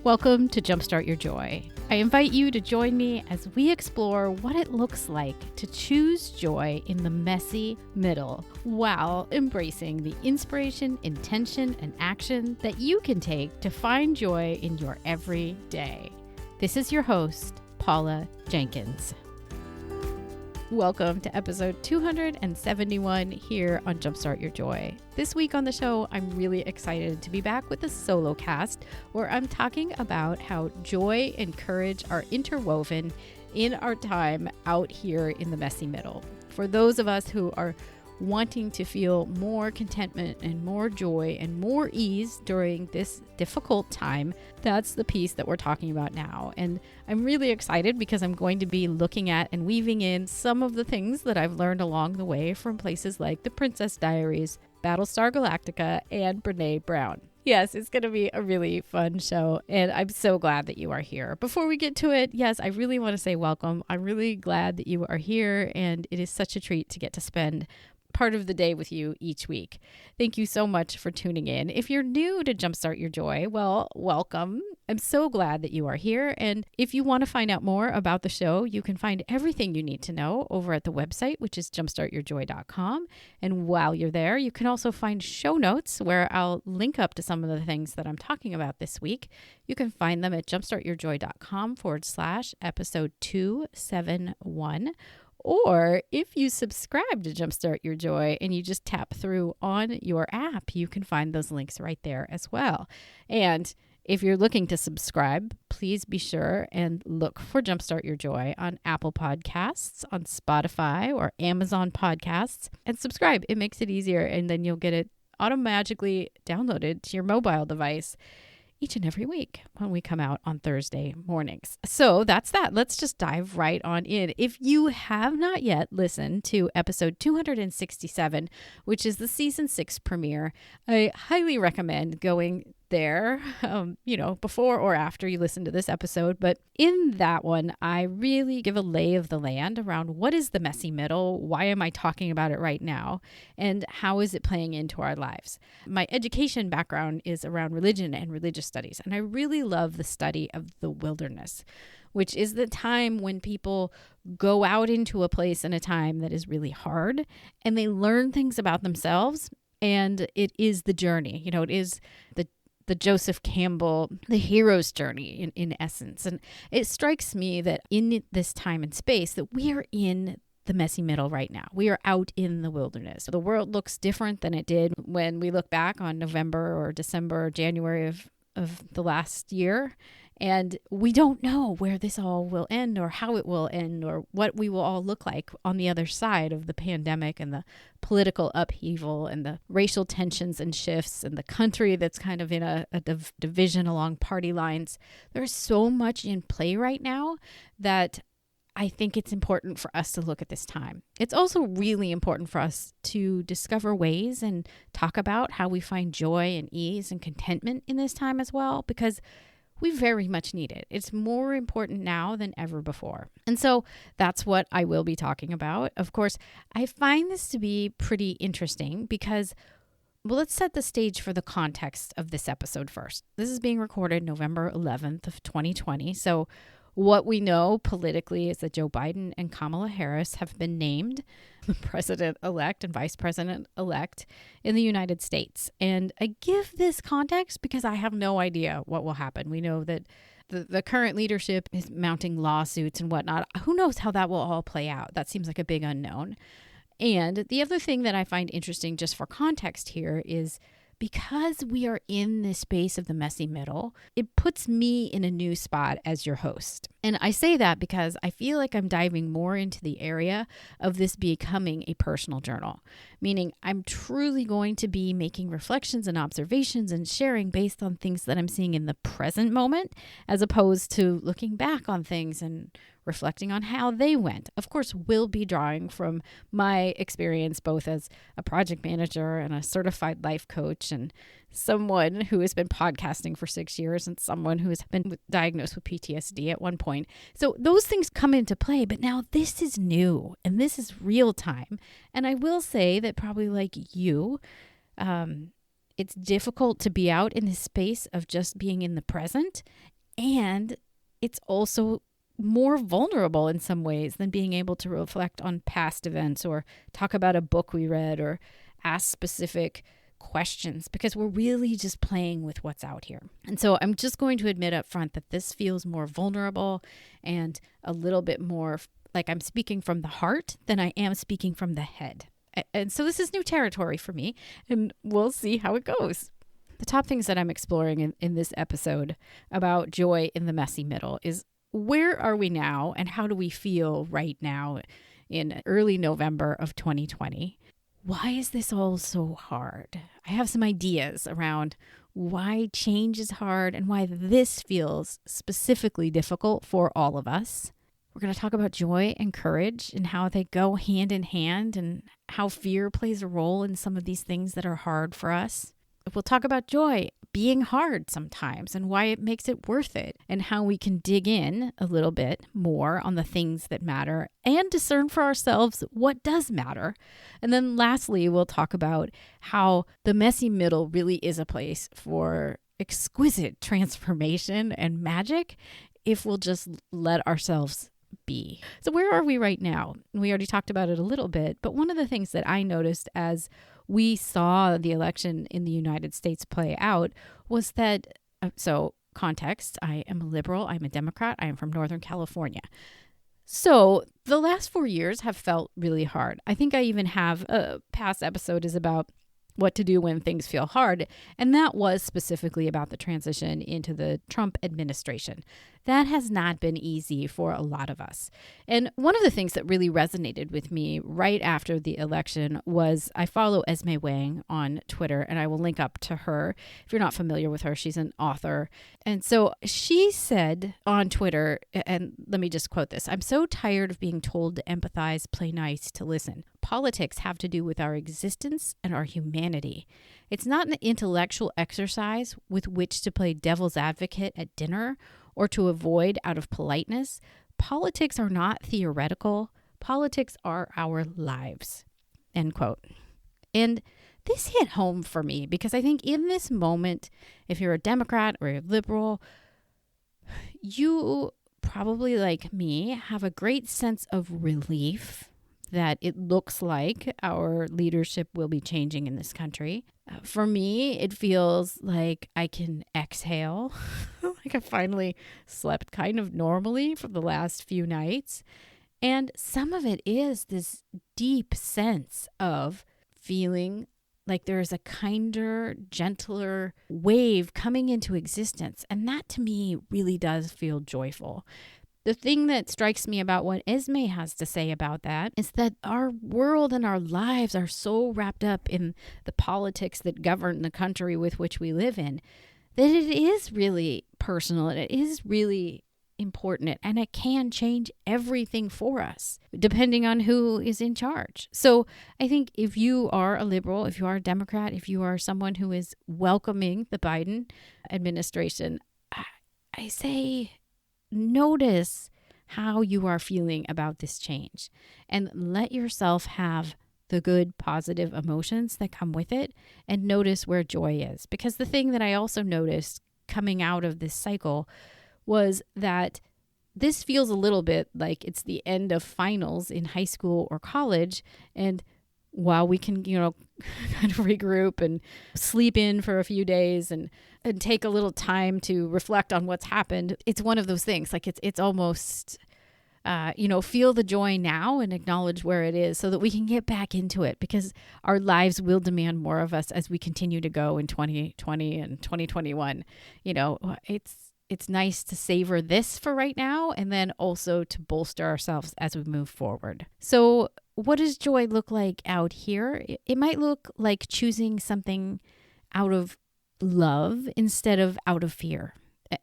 Welcome to Jumpstart Your Joy. I invite you to join me as we explore what it looks like to choose joy in the messy middle while embracing the inspiration, intention, and action that you can take to find joy in your everyday. This is your host, Paula Jenkins. Welcome to episode 271 here on Jumpstart Your Joy. This week on the show, I'm really excited to be back with a solocast where I'm talking about how joy and courage are interwoven in our time out here in the messy middle. For those of us who are wanting to feel more contentment and more joy and more ease during this difficult time, that's the piece that we're talking about now. And I'm really excited because I'm going to be looking at and weaving in some of the things that I've learned along the way from places like the Princess Diaries, Battlestar Galactica, and Brené Brown. Yes, it's going to be a really fun show, and I'm so glad that you are here. Before we get to it, yes, I really want to say welcome. I'm really glad that you are here, and it is such a treat to get to spend part of the day with you each week. Thank you so much for tuning in. If you're new to Jumpstart Your Joy, well, welcome. I'm so glad that you are here. And if you want to find out more about the show, you can find everything you need to know over at the website, which is jumpstartyourjoy.com. And while you're there, you can also find show notes where I'll link up to some of the things that I'm talking about this week. You can find them at jumpstartyourjoy.com/episode 271. Or if you subscribe to Jumpstart Your Joy and you just tap through on your app, you can find those links right there as well. And if you're looking to subscribe, please be sure and look for Jumpstart Your Joy on Apple Podcasts, on Spotify, or Amazon Podcasts, and subscribe. It makes it easier, and then you'll get it automatically downloaded to your mobile device each and every week when we come out on Thursday mornings. So that's that. Let's just dive right on in. If you have not yet listened to episode 267, which is the season 6 premiere, I highly recommend going there, before or after you listen to this episode. But in that one, I really give a lay of the land around what is the messy middle, why am I talking about it right now, and how is it playing into our lives. My education background is around religion and religious studies, and I really love the study of the wilderness, which is the time when people go out into a place and a time that is really hard, and they learn things about themselves, and it is the journey. It is the Joseph Campbell, the hero's journey in essence. And it strikes me that in this time and space that we are in the messy middle right now. We are out in the wilderness. The world looks different than it did when we look back on November or December or January of the last year. And we don't know where this all will end or how it will end or what we will all look like on the other side of the pandemic and the political upheaval and the racial tensions and shifts and the country that's kind of in a division along party lines. There's so much in play right now that I think it's important for us to look at this time. It's also really important for us to discover ways and talk about how we find joy and ease and contentment in this time as well, because we very much need it. It's more important now than ever before. And so that's what I will be talking about. Of course, I find this to be pretty interesting because, well, let's set the stage for the context of this episode first. This is being recorded November 11th of 2020. So what we know politically is that Joe Biden and Kamala Harris have been named the president-elect and vice president-elect in the United States. And I give this context because I have no idea what will happen. We know that the current leadership is mounting lawsuits and whatnot. Who knows how that will all play out? That seems like a big unknown. And the other thing that I find interesting just for context here is because we are in this space of the messy middle, it puts me in a new spot as your host. And I say that because I feel like I'm diving more into the area of this becoming a personal journal, meaning I'm truly going to be making reflections and observations and sharing based on things that I'm seeing in the present moment, as opposed to looking back on things and reflecting on how they went. Of course, we'll be drawing from my experience both as a project manager and a certified life coach and someone who has been podcasting for 6 years and someone who has been diagnosed with PTSD at one point. So those things come into play, but now this is new and this is real time. And I will say that probably like you, it's difficult to be out in this space of just being in the present And it's also more vulnerable in some ways than being able to reflect on past events or talk about a book we read or ask specific questions, because we're really just playing with what's out here. And so I'm just going to admit up front that this feels more vulnerable and a little bit more like I'm speaking from the heart than I am speaking from the head. And so this is new territory for me, and we'll see how it goes. The top things that I'm exploring in this episode about joy in the messy middle is, where are we now and how do we feel right now in early November of 2020? Why is this all so hard? I have some ideas around why change is hard and why this feels specifically difficult for all of us. We're going to talk about joy and courage and how they go hand in hand, and how fear plays a role in some of these things that are hard for us. We'll talk about joy being hard sometimes and why it makes it worth it, and how we can dig in a little bit more on the things that matter and discern for ourselves what does matter. And then lastly, we'll talk about how the messy middle really is a place for exquisite transformation and magic if we'll just let ourselves be. So where are we right now? We already talked about it a little bit, but one of the things that I noticed as we saw the election in the United States play out was that, so context, I am a liberal, I'm a Democrat, I am from Northern California. So the last 4 years have felt really hard. I think I even have a past episode is about what to do when things feel hard. And that was specifically about the transition into the Trump administration. That has not been easy for a lot of us. And one of the things that really resonated with me right after the election was, I follow Esme Wang on Twitter, and I will link up to her. If you're not familiar with her, she's an author. And so she said on Twitter, and let me just quote this, "I'm so tired of being told to empathize, play nice, to listen. Politics have to do with our existence and our humanity. It's not an intellectual exercise with which to play devil's advocate at dinner or to avoid out of politeness. Politics are not theoretical. Politics are our lives." End quote. And this hit home for me because I think in this moment, if you're a Democrat or a liberal, you probably, like me, have a great sense of relief that it looks like our leadership will be changing in this country. For me, it feels like I can exhale, like I finally slept kind of normally for the last few nights. And some of it is this deep sense of feeling like there's a kinder, gentler wave coming into existence. And that to me really does feel joyful. The thing that strikes me about what Esme has to say about that is that our world and our lives are so wrapped up in the politics that govern the country with which we live in, that it is really personal and it is really important, and it can change everything for us depending on who is in charge. So I think if you are a liberal, if you are a Democrat, if you are someone who is welcoming the Biden administration, I say notice how you are feeling about this change and let yourself have the good, positive emotions that come with it, and notice where joy is. Because the thing that I also noticed coming out of this cycle was that this feels a little bit like it's the end of finals in high school or college. And while we can, kind of regroup and sleep in for a few days and take a little time to reflect on what's happened, it's one of those things. Like it's almost, feel the joy now and acknowledge where it is so that we can get back into it, because our lives will demand more of us as we continue to go in 2020 and 2021. It's nice to savor this for right now and then also to bolster ourselves as we move forward. So what does joy look like out here? It might look like choosing something out of love instead of out of fear.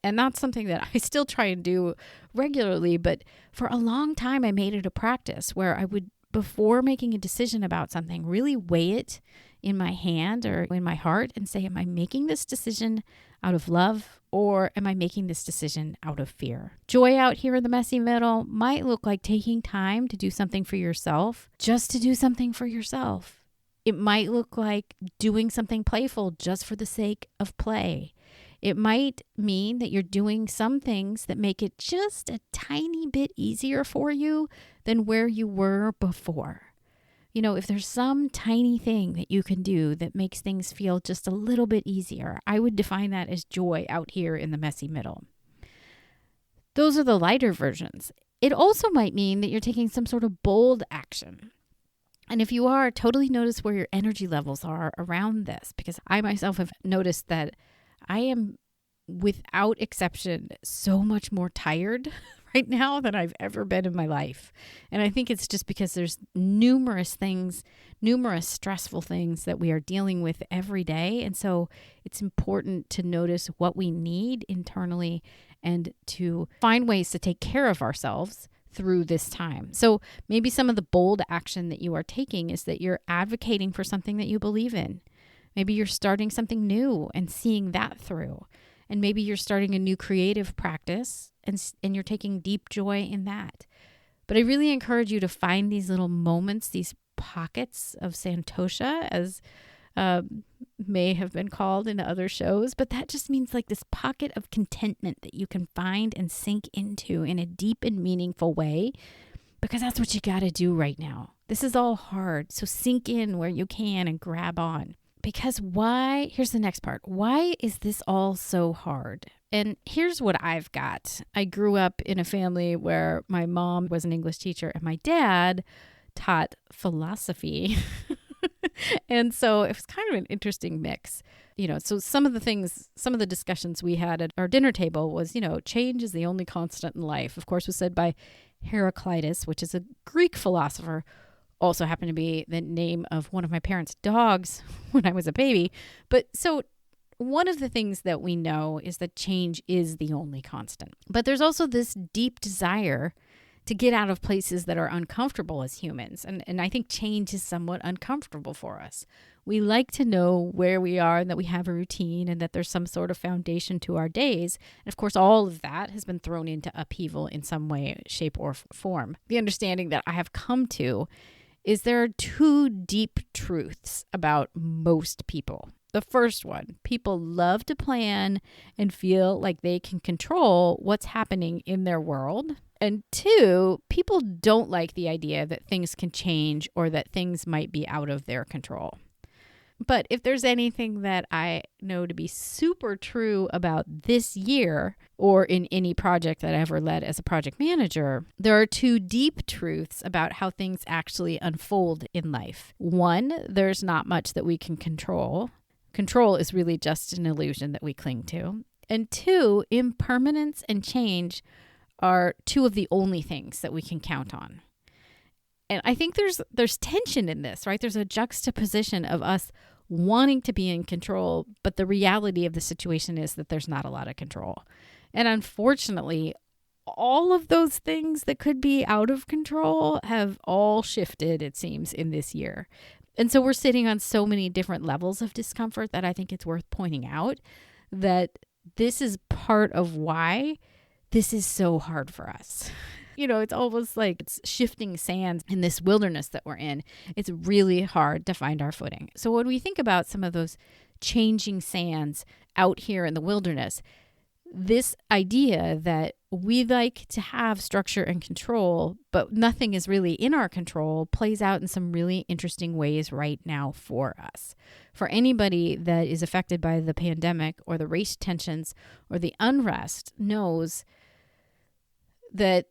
And that's something that I still try and do regularly. But for a long time, I made it a practice where I would, before making a decision about something, really weigh it in my hand or in my heart and say, am I making this decision out of love, or am I making this decision out of fear? Joy out here in the messy middle might look like taking time to do something for yourself, just to do something for yourself. It might look like doing something playful just for the sake of play. It might mean that you're doing some things that make it just a tiny bit easier for you than where you were before. If there's some tiny thing that you can do that makes things feel just a little bit easier, I would define that as joy out here in the messy middle. Those are the lighter versions. It also might mean that you're taking some sort of bold action. And if you are, totally notice where your energy levels are around this, because I myself have noticed that I am, without exception, so much more tired right now than I've ever been in my life. And I think it's just because there's numerous stressful things that we are dealing with every day. And so it's important to notice what we need internally and to find ways to take care of ourselves through this time. So maybe some of the bold action that you are taking is that you're advocating for something that you believe in. Maybe you're starting something new and seeing that through. And maybe you're starting a new creative practice and you're taking deep joy in that. But I really encourage you to find these little moments, these pockets of santosha, as may have been called in other shows. But that just means like this pocket of contentment that you can find and sink into in a deep and meaningful way, because that's what you got to do right now. This is all hard. So sink in where you can and grab on. Because why? Here's the next part. Why is this all so hard? And here's what I've got. I grew up in a family where my mom was an English teacher and my dad taught philosophy. And so it was kind of an interesting mix. So some of the discussions we had at our dinner table was, change is the only constant in life. Of course, was said by Heraclitus, which is a Greek philosopher. Also happened to be the name of one of my parents' dogs when I was a baby. But so one of the things that we know is that change is the only constant. But there's also this deep desire to get out of places that are uncomfortable as humans. And I think change is somewhat uncomfortable for us. We like to know where we are and that we have a routine and that there's some sort of foundation to our days. And of course, all of that has been thrown into upheaval in some way, shape, or form. The understanding that I have come to is there are two deep truths about most people. The first one, people love to plan and feel like they can control what's happening in their world. And two, people don't like the idea that things can change or that things might be out of their control. But if there's anything that I know to be super true about this year or in any project that I ever led as a project manager, there are two deep truths about how things actually unfold in life. One, there's not much that we can control. Control is really just an illusion that we cling to. And two, impermanence and change are two of the only things that we can count on. And I think there's tension in this, right? There's a juxtaposition of us wanting to be in control, but the reality of the situation is that there's not a lot of control. And unfortunately, all of those things that could be out of control have all shifted, it seems, in this year. And so we're sitting on so many different levels of discomfort that I think it's worth pointing out that this is part of why this is so hard for us. It's almost like it's shifting sands in this wilderness that we're in. It's really hard to find our footing. So when we think about some of those changing sands out here in the wilderness, this idea that we like to have structure and control, but nothing is really in our control, plays out in some really interesting ways right now for us. For anybody that is affected by the pandemic or the race tensions or the unrest knows that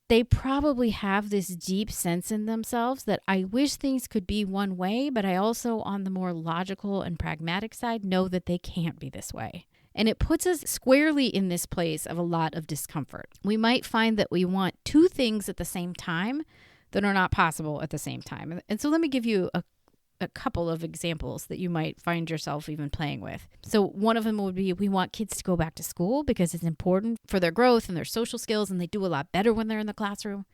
they probably have this deep sense in themselves that I wish things could be one way, but I also, on the more logical and pragmatic side, know that they can't be this way. And it puts us squarely in this place of a lot of discomfort. We might find that we want two things at the same time that are not possible at the same time. And so let me give you a couple of examples that you might find yourself even playing with. So one of them would be we want kids to go back to school because it's important for their growth and their social skills, and they do a lot better when they're in the classroom.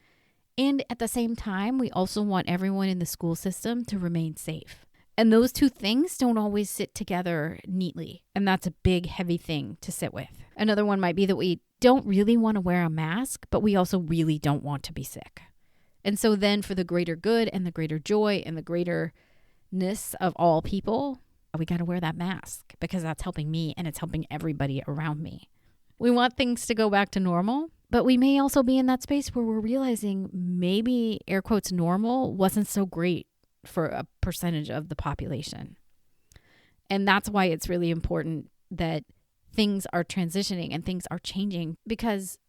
And at the same time, we also want everyone in the school system to remain safe. And those two things don't always sit together neatly. And that's a big, heavy thing to sit with. Another one might be that we don't really want to wear a mask, but we also really don't want to be sick. And so then for the greater good and the greater joy and the greaterness of all people, we got to wear that mask because that's helping me and it's helping everybody around me. We want things to go back to normal, but we may also be in that space where we're realizing maybe air quotes normal wasn't so great for a percentage of the population. And that's why it's really important that things are transitioning and things are changing, because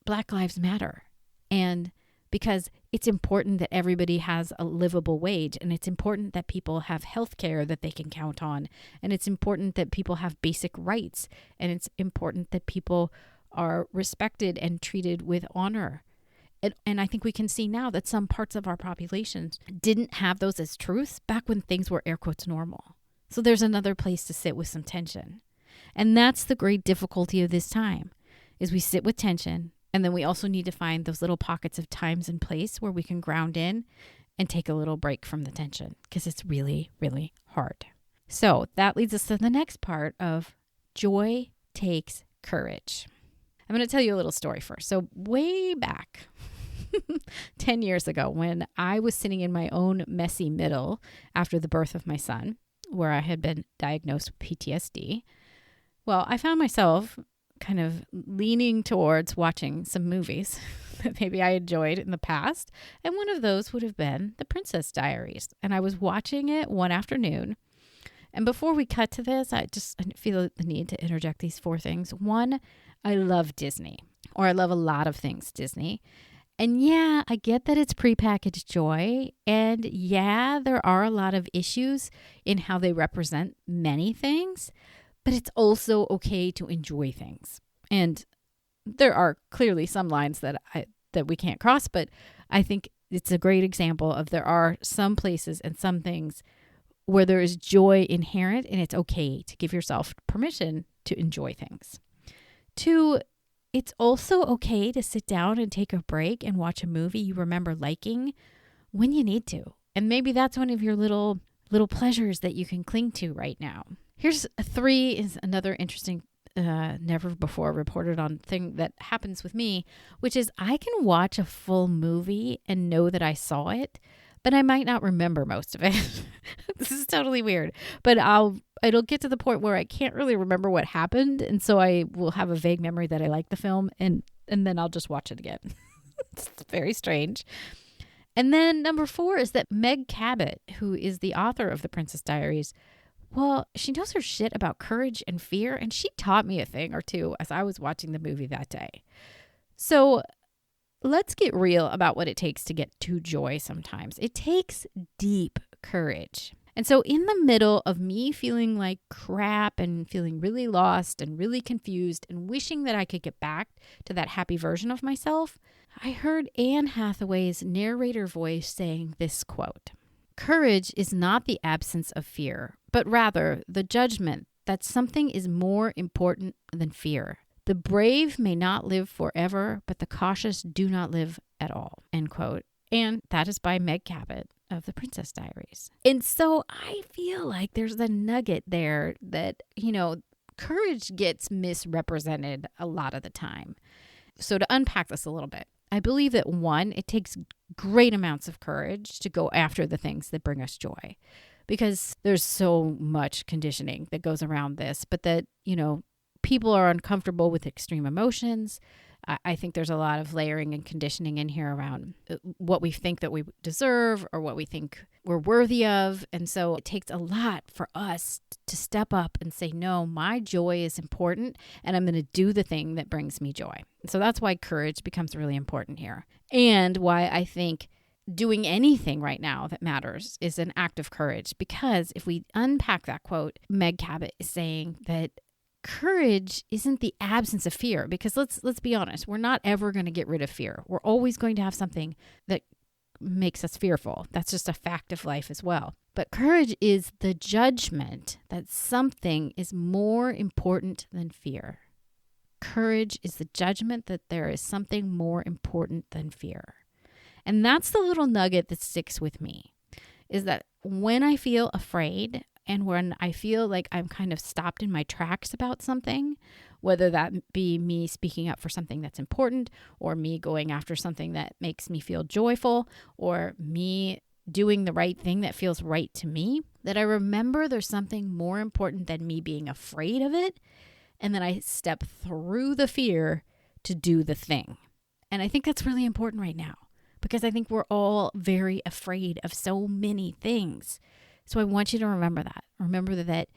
Black lives matter. And because it's important that everybody has a livable wage, and it's important that people have health care that they can count on, and it's important that people have basic rights, and it's important that people are respected and treated with honor. And I think we can see now that some parts of our populations didn't have those as truths back when things were air quotes normal. So there's another place to sit with some tension. And that's the great difficulty of this time, is we sit with tension. And then we also need to find those little pockets of times and place where we can ground in and take a little break from the tension, because it's really, really hard. So that leads us to the next part of joy takes courage. I'm going to tell you a little story first. So way back 10 years ago, when I was sitting in my own messy middle after the birth of my son, where I had been diagnosed with PTSD, well, I found myself kind of leaning towards watching some movies that maybe I enjoyed in the past. And one of those would have been The Princess Diaries. And I was watching it one afternoon. And before we cut to this, I feel the need to interject these 4 things. 1, I love Disney, or I love a lot of things Disney. And yeah, I get that it's prepackaged joy. And yeah, there are a lot of issues in how they represent many things. But it's also okay to enjoy things. And there are clearly some lines that we can't cross, but I think it's a great example of there are some places and some things where there is joy inherent, and it's okay to give yourself permission to enjoy things. 2, it's also okay to sit down and take a break and watch a movie you remember liking when you need to. And maybe that's one of your little pleasures that you can cling to right now. Here's 3 is another interesting, never before reported on thing that happens with me, which is I can watch a full movie and know that I saw it, but I might not remember most of it. This is totally weird, but it'll get to the point where I can't really remember what happened. And so I will have a vague memory that I like the film, and then I'll just watch it again. It's very strange. And then number 4 is that Meg Cabot, who is the author of The Princess Diaries, well, she knows her shit about courage and fear, and she taught me a thing or two as I was watching the movie that day. So let's get real about what it takes to get to joy sometimes. It takes deep courage. And so in the middle of me feeling like crap and feeling really lost and really confused and wishing that I could get back to that happy version of myself, I heard Anne Hathaway's narrator voice saying this quote: "Courage is not the absence of fear, but rather the judgment that something is more important than fear. The brave may not live forever, but the cautious do not live at all." End quote. And that is by Meg Cabot of The Princess Diaries. And so I feel like there's a nugget there that, courage gets misrepresented a lot of the time. So to unpack this a little bit, I believe that 1, it takes great amounts of courage to go after the things that bring us joy, because there's so much conditioning that goes around this, but that, people are uncomfortable with extreme emotions. I think there's a lot of layering and conditioning in here around what we think that we deserve or what we think we're worthy of. And so it takes a lot for us to step up and say, no, my joy is important and I'm going to do the thing that brings me joy. So that's why courage becomes really important here. And why I think doing anything right now that matters is an act of courage. Because if we unpack that quote, Meg Cabot is saying that courage isn't the absence of fear, because let's be honest, we're not ever going to get rid of fear. We're always going to have something that makes us fearful. That's just a fact of life as well. But courage is the judgment that something is more important than fear. Courage is the judgment that there is something more important than fear. And that's the little nugget that sticks with me, is that when I feel afraid, and when I feel like I'm kind of stopped in my tracks about something, whether that be me speaking up for something that's important, or me going after something that makes me feel joyful, or me doing the right thing that feels right to me, that I remember there's something more important than me being afraid of it. And then I step through the fear to do the thing. And I think that's really important right now because I think we're all very afraid of so many things. So I want you to remember that. Remember that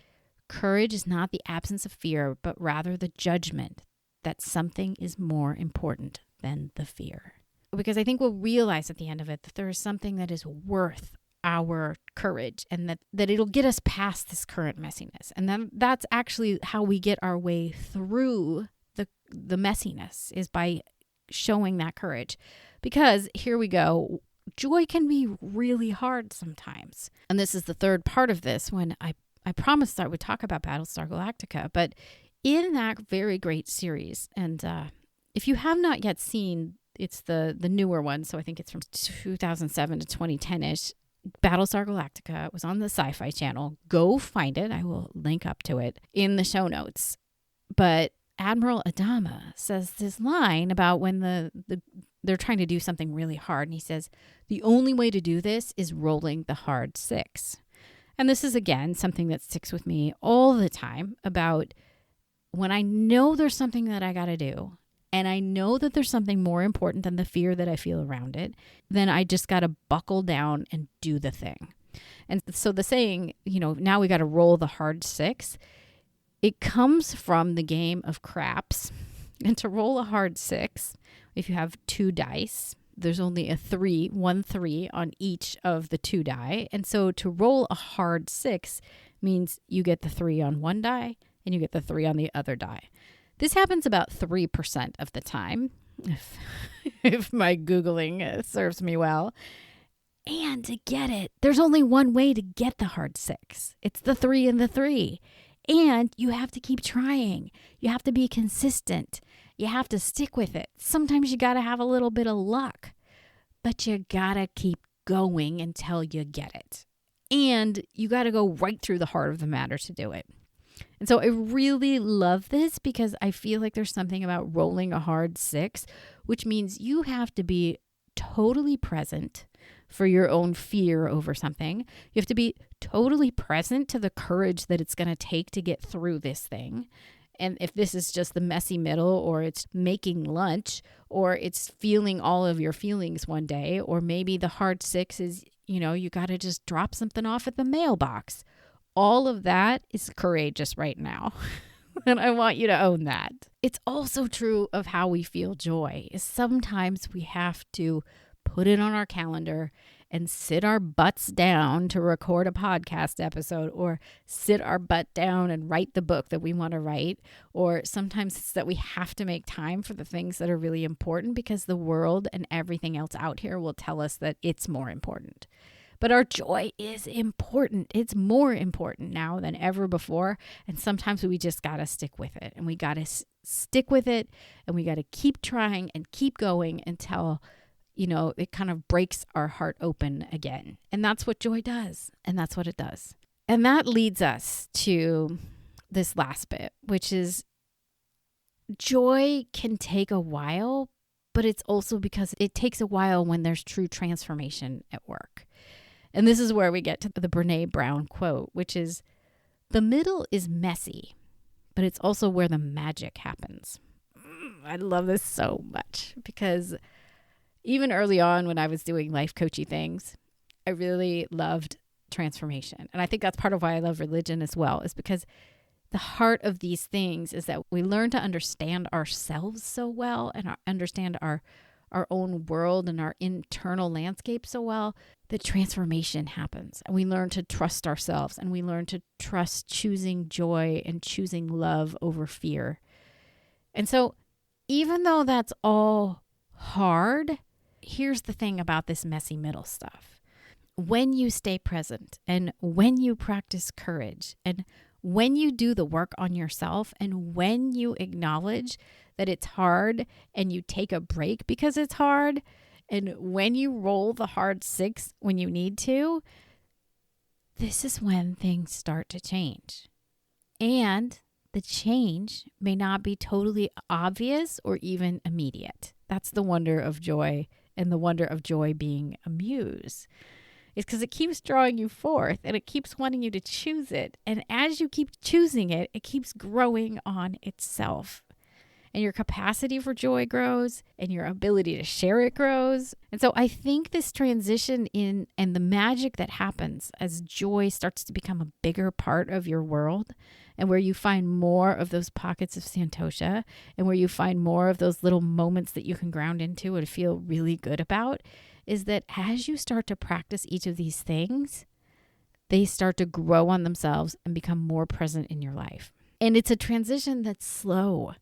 courage is not the absence of fear, but rather the judgment that something is more important than the fear. Because I think we'll realize at the end of it that there is something that is worth our courage and that it'll get us past this current messiness. And then that's actually how we get our way through the messiness, is by showing that courage. Because here we go, joy can be really hard sometimes. And this is the third part of this when I promised I would talk about Battlestar Galactica. But in that very great series, and if you have not yet seen, it's the newer one, so I think it's from 2007 to 2010-ish, Battlestar Galactica. It was on the Sci-Fi Channel. Go find it. I will link up to it in the show notes. But Admiral Adama says this line about when they're trying to do something really hard. And he says, the only way to do this is rolling the hard 6. And this is, again, something that sticks with me all the time about when I know there's something that I got to do, and I know that there's something more important than the fear that I feel around it, then I just got to buckle down and do the thing. And so the saying, now we got to roll the hard 6, it comes from the game of craps. And to roll a hard 6, if you have 2 dice, there's only one 3 on each of the 2 die. And so to roll a hard 6 means you get the 3 on one die and you get the 3 on the other die. This happens about 3% of the time, if my Googling serves me well. And to get it, there's only one way to get the hard 6. It's the 3 and the 3. And you have to keep trying. You have to be consistent. You have to stick with it. Sometimes you got to have a little bit of luck, but you got to keep going until you get it. And you got to go right through the heart of the matter to do it. And so I really love this because I feel like there's something about rolling a hard 6, which means you have to be totally present for your own fear over something. You have to be totally present to the courage that it's going to take to get through this thing. And if this is just the messy middle, or it's making lunch, or it's feeling all of your feelings one day, or maybe the hard 6 is, you got to just drop something off at the mailbox. All of that is courageous right now. And I want you to own that. It's also true of how we feel joy. Sometimes we have to put it on our calendar and sit our butts down to record a podcast episode, or sit our butt down and write the book that we want to write. Or sometimes it's that we have to make time for the things that are really important because the world and everything else out here will tell us that it's more important. But our joy is important. It's more important now than ever before. And sometimes we just got to stick with it. And we got to stick with it. And we got to keep trying and keep going until, it kind of breaks our heart open again. And that's what joy does. And that's what it does. And that leads us to this last bit, which is joy can take a while, but it's also because it takes a while when there's true transformation at work. And this is where we get to the Brené Brown quote, which is, the middle is messy, but it's also where the magic happens. I love this so much because even early on when I was doing life coachy things, I really loved transformation. And I think that's part of why I love religion as well, is because the heart of these things is that we learn to understand ourselves so well and understand our own world and our internal landscape so well that transformation happens. And we learn to trust ourselves, and we learn to trust choosing joy and choosing love over fear. And so even though that's all hard, here's the thing about this messy middle stuff. When you stay present, and when you practice courage, and when you do the work on yourself, and when you acknowledge that it's hard and you take a break because it's hard, and when you roll the hard 6 when you need to, this is when things start to change. And the change may not be totally obvious or even immediate. That's the wonder of joy, and the wonder of joy being a muse. It's because it keeps drawing you forth and it keeps wanting you to choose it. And as you keep choosing it, it keeps growing on itself. And your capacity for joy grows and your ability to share it grows. And so I think this transition in and the magic that happens as joy starts to become a bigger part of your world, and where you find more of those pockets of santosha, and where you find more of those little moments that you can ground into and feel really good about, is that as you start to practice each of these things, they start to grow on themselves and become more present in your life. And it's a transition that's slow.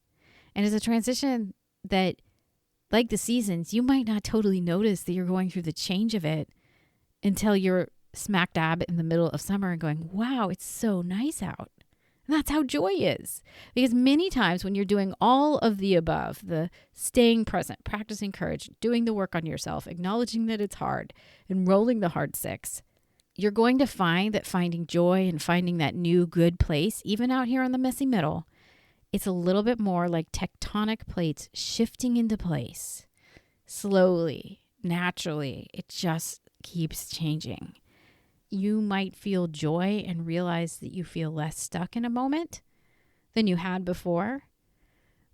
And it's a transition that, like the seasons, you might not totally notice that you're going through the change of it until you're smack dab in the middle of summer and going, wow, it's so nice out. And that's how joy is. Because many times when you're doing all of the above, the staying present, practicing courage, doing the work on yourself, acknowledging that it's hard, and rolling the hard six, you're going to find that finding joy and finding that new good place, even out here in the messy middle, it's a little bit more like tectonic plates shifting into place. Slowly, naturally, it just keeps changing. You might feel joy and realize that you feel less stuck in a moment than you had before.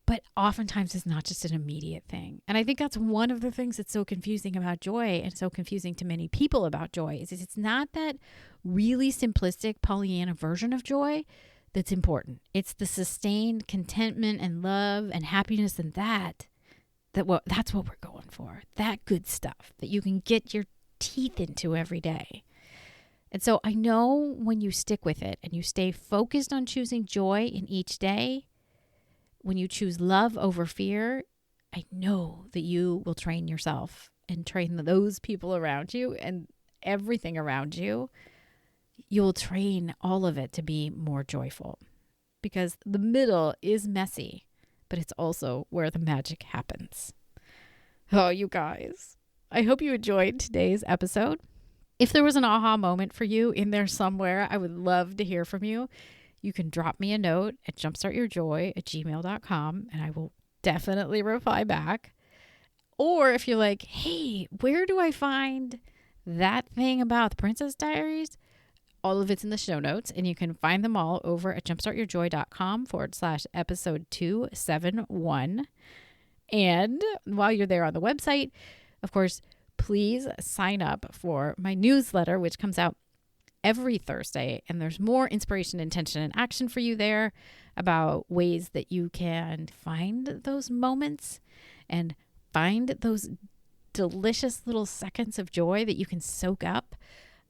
But oftentimes it's not just an immediate thing. And I think that's one of the things that's so confusing about joy and so confusing to many people about joy is it's not that really simplistic Pollyanna version of joy that's important. It's the sustained contentment and love and happiness and that's what we're going for. That good stuff that you can get your teeth into every day. And so I know when you stick with it and you stay focused on choosing joy in each day, when you choose love over fear, I know that you will train yourself and train those people around you and everything around you. You'll train all of it to be more joyful because the middle is messy, but it's also where the magic happens. Oh, you guys, I hope you enjoyed today's episode. If there was an aha moment for you in there somewhere, I would love to hear from you. You can drop me a note at jumpstartyourjoy@gmail.com and I will definitely reply back. Or if you're like, hey, where do I find that thing about the Princess Diaries? All of it's in the show notes, and you can find them all over at jumpstartyourjoy.com/episode 271. And while you're there on the website, of course, please sign up for my newsletter, which comes out every Thursday. And there's more inspiration, intention, and action for you there about ways that you can find those moments and find those delicious little seconds of joy that you can soak up.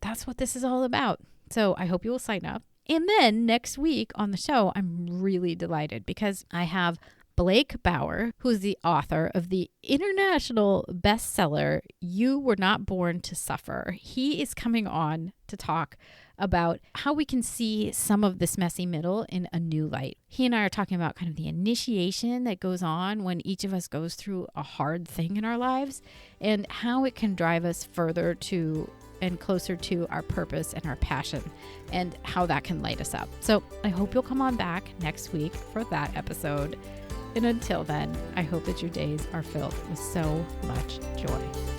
That's what this is all about. So I hope you will sign up. And then next week on the show, I'm really delighted because I have Blake Bauer, who is the author of the international bestseller, You Were Not Born to Suffer. He is coming on to talk about how we can see some of this messy middle in a new light. He and I are talking about kind of the initiation that goes on when each of us goes through a hard thing in our lives and how it can drive us further to and closer to our purpose and our passion and how that can light us up. So I hope you'll come on back next week for that episode. And until then, I hope that your days are filled with so much joy.